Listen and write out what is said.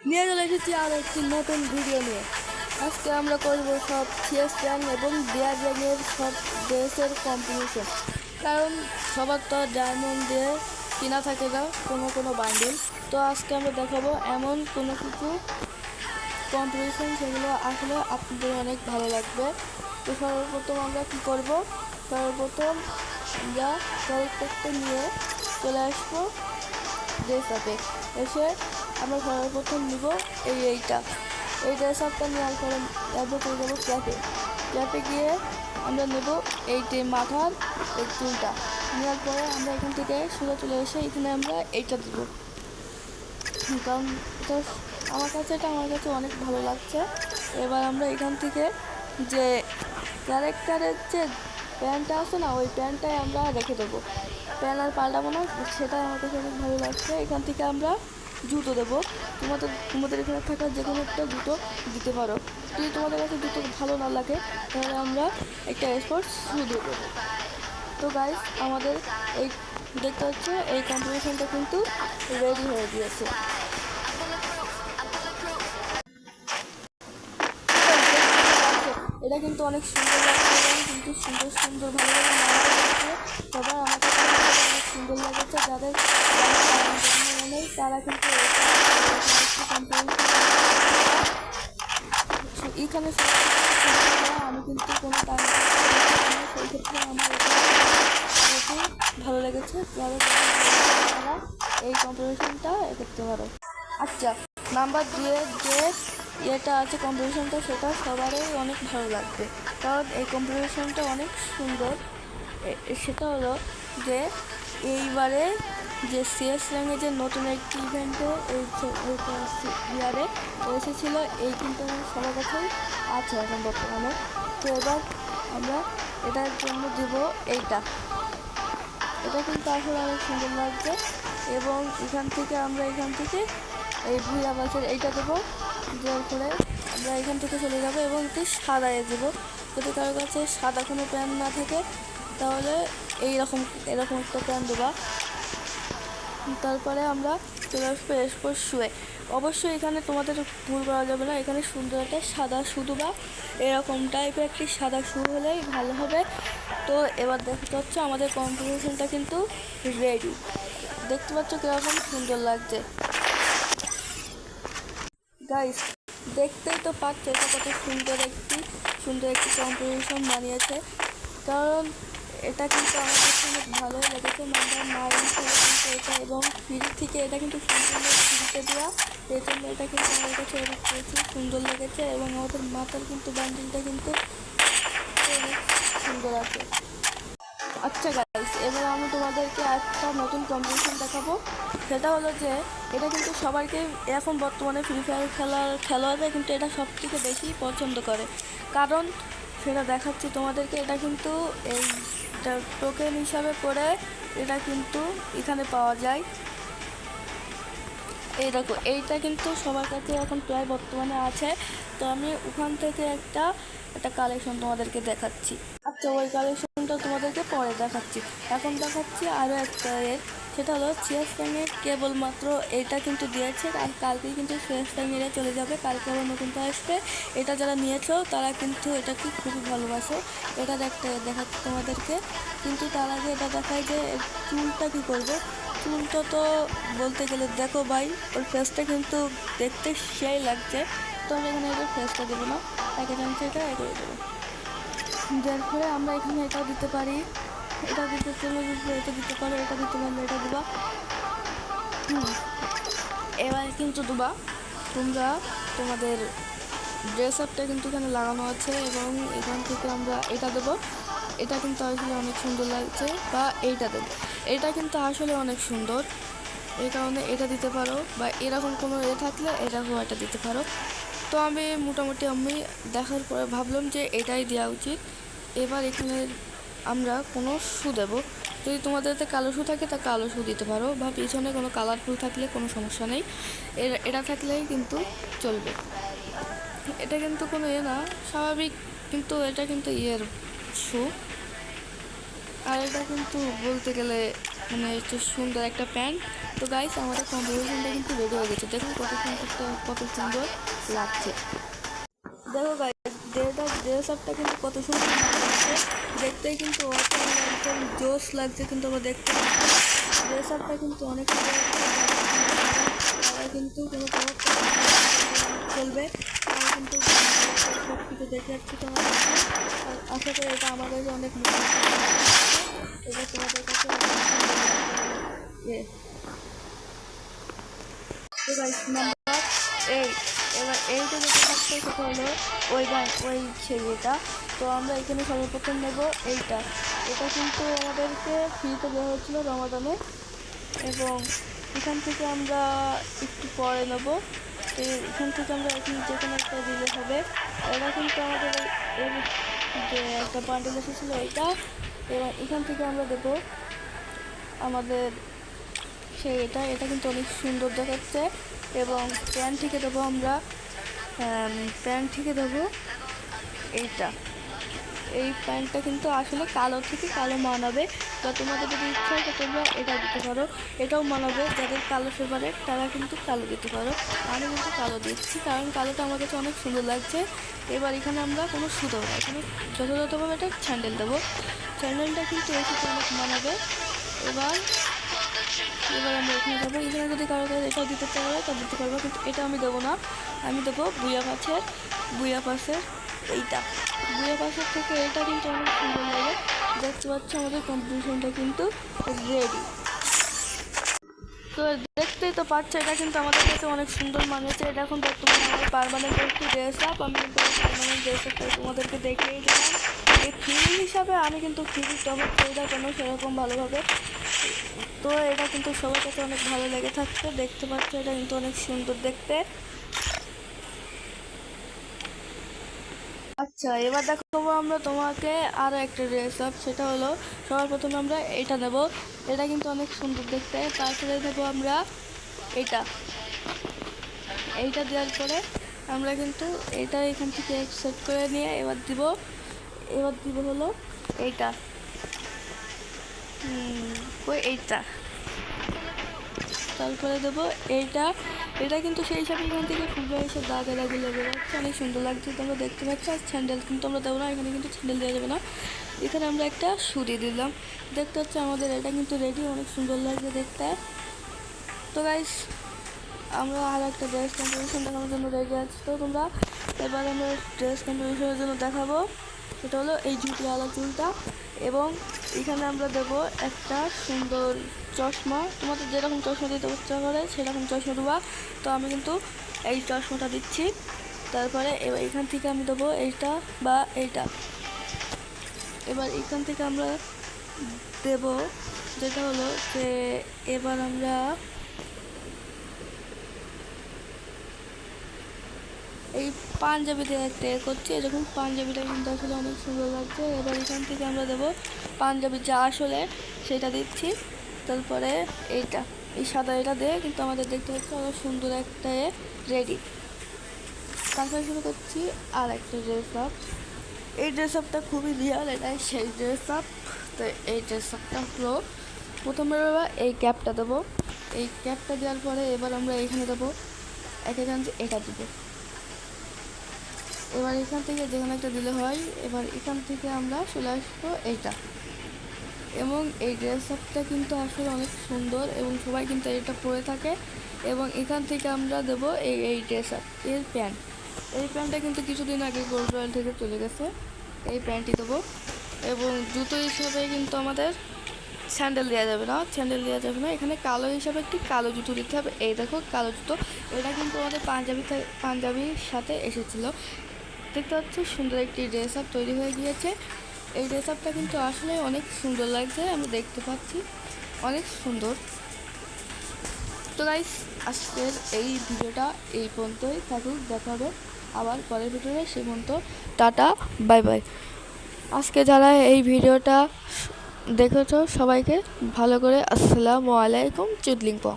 নিয়ে চলে এসেছি আর একটি নতুন ভিডিও নিয়ে। আজকে আমরা করব সব সিএস র্যাঙ্ক এবং বিয়ার র্যাঙ্কের সব ড্রেসের কম্বিনেশন। কারণ সবার তো ডায়মন্ড দিয়ে কিনা থাকে না কোনো বান্ডিল। তো আজকে আমরা দেখাবো এমন কোনো কিছু কম্বিনেশন, সেগুলো আসলে আপনাদের অনেক ভালো লাগবে। তো সর্বপ্রথম আমরা কী করব, সর্বপ্রথম আমরা ক্যারেক্টারটা নিয়ে চলে আসবো ড্রেস আপে। এসে আমরা সর্বপ্রথম নিব এইটা এই ড্রেস আপটা নেওয়ার পরে তারপর চলে যাবো ক্যাপে গিয়ে আমরা নেব এইটি মাথার এই চুলটা। নেওয়ার পরে আমরা এখান থেকে সোজা চলে এসে এখানে আমরা এইটা দেবো, কারণ এটা আমার কাছে অনেক ভালো লাগছে। এবার আমরা এখান থেকে যে ক্যারেক্টারের যে প্যান্টটা আছে না, ওই প্যান্টটাই আমরা রেখে দেবো, প্যান্ট আর পাল্টাবো না, সেটাই আমার কাছে অনেক ভালো লাগছে। এখান থেকে আমরা জুতো দেবো, তোমাদের এখানে থাকা যে কোনো একটা জুতো দিতে পারো। যদি তোমাদের কাছে জুতো ভালো না লাগে তাহলে আমরা একটা স্পোর্টস শু দেবো। তো গাইস, আমাদের এই দেখতে হচ্ছে এই কম্পিটিশনটা কিন্তু রেডি হয়ে গিয়েছে। এটা কিন্তু অনেক সুন্দর লাগছে এবং কিন্তু সুন্দর ভালো লাগছে। সবার আমার কাছে অনেক সুন্দর লাগছে। যাদের নেই তারা কিন্তু এখানে আমি কিন্তু কোনো কারণ সেই ক্ষেত্রে আমার ভালো লেগেছে। তারা এই কম্পিটিশনটা করতে পারো। আচ্ছা, নাম্বার 2 যে এটা আছে কম্পিটিশনটা, সেটা সবারই অনেক ভালো লাগবে, কারণ এই কম্পিটিশনটা অনেক সুন্দর। সেটা হলো যে এইবারে যে সিএস র্যাঙ্কে যে নতুন একটি ইভেন্টে ইয়ারে এসেছিলো, এই কিন্তু সবার কাছেই আছে এখন বর্তমানে। তো এবার আমরা এটার জন্য দিব এটা কিন্তু আসলে অনেক সুন্দর লাগছে। এবং এখান থেকে এই ভুইয়া বাসের এইটা দেবো, দেওয়ার পরে আমরা এখান থেকে চলে যাবো এবং একটি সাদায় দেবো। যদি কারোর কাছে সাদা কোনো প্যান্ট না থাকে তাহলে এরকম একটা প্যান্ট দেবা। তারপরে আমরা চলে আসবো এরপর শুয়ে। অবশ্যই এখানে তোমাদের ভুল করা যাবে না, এখানে সুন্দর একটা সাদা শুধু বা এরকম টাইপের একটি সাদা শু হলেই ভালো হবে। তো এবার দেখতে হচ্ছে আমাদের কম্পিটিশনটা কিন্তু রেডি। দেখতে পাচ্ছ কীরকম সুন্দর লাগছে গাইস, দেখতেই তো পাচ্ছ এটা কত সুন্দর একটি কম্পিটিশন বানিয়েছে। কারণ এটা কিন্তু আমার কাছে অনেক ভালোই লেগেছে। আমরা মাইন্ড থেকে কিন্তু এটা এবং ফ্রি থেকে এটা কিন্তু সম্পূর্ণ ফ্রিতে দেওয়া, এই জন্য এটা কিন্তু আমার কাছে অনেক বেশি সুন্দর লেগেছে। এবং আমাদের মাথার কিন্তু বান্ডিলটা কিন্তু অনেক সুন্দর আছে। আচ্ছা গাইস, এবার আমি তোমাদেরকে একটা নতুন কম্পিটিশন দেখাবো। সেটা হলো যে এটা কিন্তু সবাইকে এখন বর্তমানে ফ্রি ফায়ার খেলোয়াড়রা কিন্তু এটা সব থেকে বেশি পছন্দ করে। কারণ সেটা দেখাচ্ছি তোমাদেরকে, এটা কিন্তু এই টোকেন হিসাবে করে এটা কিন্তু এখানে পাওয়া যায়। এই দেখো, এইটা কিন্তু সবার কাছে এখন প্রায় বর্তমানে আছে। তো আমি ওখান থেকে একটা কালেকশন তোমাদেরকে দেখাচ্ছি। আচ্ছা, ওই কালেকশনটা তোমাদেরকে পরে দেখাচ্ছি। এখন দেখাচ্ছি আরও একটা সেটা হলো সিএস র্যাঙ্কের কেবলমাত্র এটা কিন্তু দিয়েছে, আর কালকেই কিন্তু সিএস র্যাঙ্কে চলে যাবে। কালকে আবার নতুনটা আসবে। এটা যারা নিয়েছো তারা কিন্তু এটাকে খুবই ভালোবাসো। এটা দেখাচ্ছি তোমাদেরকে। কিন্তু তার আগে এটা দেখায় যে চুলটা কী করবো। চুলটা তো বলতে গেলে দেখো ভাই, ওর ফেসটা কিন্তু দেখতে সেই লাগছে। তো আমি এখানে এটার ফেসটা দেবো না, একে জানছি এটা এ করে দেবো। যার ফলে আমরা এখানে এটা দিতে পারি, এটা দিতে চলে এটা দিতে পারো, এটা দিতে পারলে এটা দেবা। এবার কিন্তু দেবা তোমরা তোমাদের ড্রেস আপটা কিন্তু এখানে লাগানো আছে এবং এখান থেকে আমরা এটা দেবো। এটা কিন্তু আসলে অনেক সুন্দর লাগছে। বা এইটা দেবো, এটা কিন্তু আসলে অনেক সুন্দর, এই কারণে এটা দিতে পারো। বা এরকম কোনো থাকলে এরকম এটা দিতে পারো। তো আমি মোটামুটি দেখার পরে ভাবলাম যে এটাই দেওয়া উচিত। এবার এখানে আমরা কোনো শু দেবো। যদি তোমাদের কালো শু থাকে তা কালো শু দিতে পারো, বা পিছনে কোনো কালারফুল থাকলে কোনো সমস্যা নেই, এটা থাকলেই কিন্তু চলবে। এটা কিন্তু কোনো না, স্বাভাবিক, কিন্তু এটা কিন্তু শু। আর এটা কিন্তু বলতে গেলে মানে একটু সুন্দর একটা প্যান্ট। তো গাইস আমাদের কম্পিটিশনটা কিন্তু রেডি হয়ে গেছে, দেখুন কত সুন্দর লাগছে। দেখো গাইস ড্রেস আপটা কিন্তু কত সুন্দর লাগছে, দেখতেই কিন্তু একদম জোশ লাগছে। কিন্তু আমরা দেখতে ড্রেস আপটা কিন্তু অনেক সুন্দর তারা কিন্তু কোনো চলবে, তারা কিন্তু সব কিছু দেখে যাচ্ছে তোমার কাছে। আর আশা করি এটা আমার কাছে অনেক এটা তোমাদের কাছে নাম্বার 8। এবার এইটা যেটা থাকছে সেটা হলো ওই ছেলেটা। তো আমরা এখানে সর্বপ্রথম নেব এইটা। এটা কিন্তু আমাদেরকে ফ্রিতে দেওয়া হয়েছিল রমাদানে, এবং এখান থেকে আমরা একটু পরে নেব। এখান থেকে আমরা এখন যে কোনো একটা দিলে হবে। এটা কিন্তু আমাদের এর যে একটা বান্ডেল এসেছিলো এইটা। এবং এখান থেকে আমরা দেবো আমাদের এটা কিন্তু অনেক সুন্দর দেখাচ্ছে। এবং প্যান্ট থেকে দেবো আমরা এইটা। এই প্যান্টটা কিন্তু আসলে কালো থেকে কালো মানাবে, বা তোমাদের যদি ইচ্ছা হয় তোমরা এটা দিতে পারো, এটাও মানাবে। যাদের কালো ফেভারেট তারা কিন্তু কালো দিতে পারো। আমি কিন্তু কালো দিচ্ছি কারণ কালোটা আমার কাছে অনেক সুন্দর লাগছে। এবার এখানে আমরা কোনো শু দেবো না, এখানে যথাযথভাবে একটা স্যান্ডেল দেবো। স্যান্ডেলটা কিন্তু এই সাথে অনেক মানাবে। এবার আমরা এখানে যাবো। এখানে যদি কারো কাছে এটাও দিতে পারবে তা দিতে পারবো, কিন্তু এটা আমি দেবো না। আমি দেবো বুয়া পাসের এইটা। বুয়া পাসের থেকে এটা কিন্তু অনেক সুন্দর লাগে। দেখতে পাচ্ছি আমাদের কম্পিটিশনটা কিন্তু রেডি। তো দেখতেই তো পাচ্ছ এটা কিন্তু আমাদের কাছে অনেক সুন্দর মানেছে। এটা এখন বর্তমানে আমার পার্মানেন্ট একটি ড্রেস আপ। আমি কিন্তু পার্মানেন্ট ড্রেস আপটা তোমাদেরকে দেখিয়ে দিলাম। এই ফ্রি হিসাবে আমি কিন্তু ফ্রি টপ করিটা কোনো সেরকম ভালোভাবে। তো এটা কিন্তু সবার কাছে অনেক ভালো লেগে থাকছে। দেখতে পাচ্ছ এটা কিন্তু অনেক সুন্দর দেখতে। আচ্ছা এবার দেখাবো আমরা তোমাকে আরও একটা ড্রেস আপ। সেটা হলো সবার প্রথমে আমরা এটা নেব। এটা কিন্তু অনেক সুন্দর দেখতে। তারপরে দেবো আমরা এইটা দেওয়ার পরে আমরা কিন্তু এটা এখান থেকে সেট করে নিয়ে এবার দিব হলো এইটা এইটা। তারপরে দেবো এটা কিন্তু সেই হিসাবে এখান থেকে ফুলবে এসে দাগে লেগে যাচ্ছে, অনেক সুন্দর লাগছে তোমরা দেখতে পাচ্ছ। আর স্যান্ডেল কিন্তু আমরা দেবো না, এখানে কিন্তু স্যান্ডেল দেওয়া যাবে না। এখানে আমরা একটা শু দিয়ে দিলাম। দেখতে হচ্ছে আমাদের এটা কিন্তু রেডি, অনেক সুন্দর লাগছে দেখতে। তো গাইস আমরা আর একটা ড্রেস কম্পিটিশন দেখানোর জন্য রেডি আছি। তো তোমরা এবার আমরা ড্রেস কম্পিটিশনের জন্য দেখাবো। সেটা হলো এই ঝুঁটিওয়ালা চুলটা, এবং এখানে আমরা দেবো একটা সুন্দর চশমা। তোমাদের যেরকম চশমা দিতে ইচ্ছা করে সেরকম চশমা দেওয়া। তো আমি কিন্তু এই চশমাটা দিচ্ছি। তারপরে এবার এখান থেকে আমি দেবো এইটা বা এইটা। এবার এখান থেকে আমরা দেব যেটা হলো যে এবার আমরা এই পাঞ্জাবিতে একটা করছি। এরকম পাঞ্জাবিটা কিন্তু আসলে অনেক সুন্দর লাগছে। এবার এখান থেকে আমরা দেবো পাঞ্জাবি যা আসলে সেটা দিচ্ছি। তারপরে এই সাদা এটা দিয়ে কিন্তু আমাদের দেখতে হচ্ছে অনেক সুন্দর একটা রেডি। তারপরে শুরু করছি আর একটা ড্রেস আপ। এই ড্রেস আপটা খুবই রিয়াল, এটাই সেই ড্রেস আপ। তো এই ড্রেস আপটা হলো প্রথমে এই ক্যাপটা দেবো। এই ক্যাপটা দেওয়ার পরে এবার আমরা এইখানে দেবো এখান এটা দেবো। এবার এখান থেকে যেখানে একটা দিলে হয়। এবার এখান থেকে আমরা চলে আসবো এইটা। এবং এই ড্রেস আপটা কিন্তু আসলে অনেক সুন্দর এবং সবাই কিন্তু এটা পরে থাকে। এবং এখান থেকে আমরা দেবো এই ড্রেস আপ এর প্যান্ট। এই প্যান্টটা কিন্তু কিছুদিন আগে গোল্ড রয়্যাল থেকে চলে গেছে। এই প্যান্টটি দেবো। এবং জুতো হিসাবে কিন্তু আমাদের স্যান্ডেল দেওয়া যাবে না, এখানে কালো হিসাবে একটি কালো জুতো দিতে হবে। এই দেখো কালো জুতো, এটা কিন্তু আমাদের পাঞ্জাবির সাথে এসেছিলো। দেখতে পাচ্ছি সুন্দর একটি ড্রেস আপ তৈরি হয়ে গিয়েছে। এই ড্রেস আপটা কিন্তু আসলে অনেক সুন্দর লাগছে, আমি দেখতে পাচ্ছি অনেক সুন্দর। তো গাইস আজকের এই ভিডিওটা এই পর্যন্তই থাকুক, দেখা হবে আবার পরের ভিডিওতে। সে পর্যন্ত টাটা বাই বাই। আজকে যারা এই ভিডিওটা দেখেছো সবাইকে ভালো করে আসসালামু আলাইকুম, চুদলিং পং।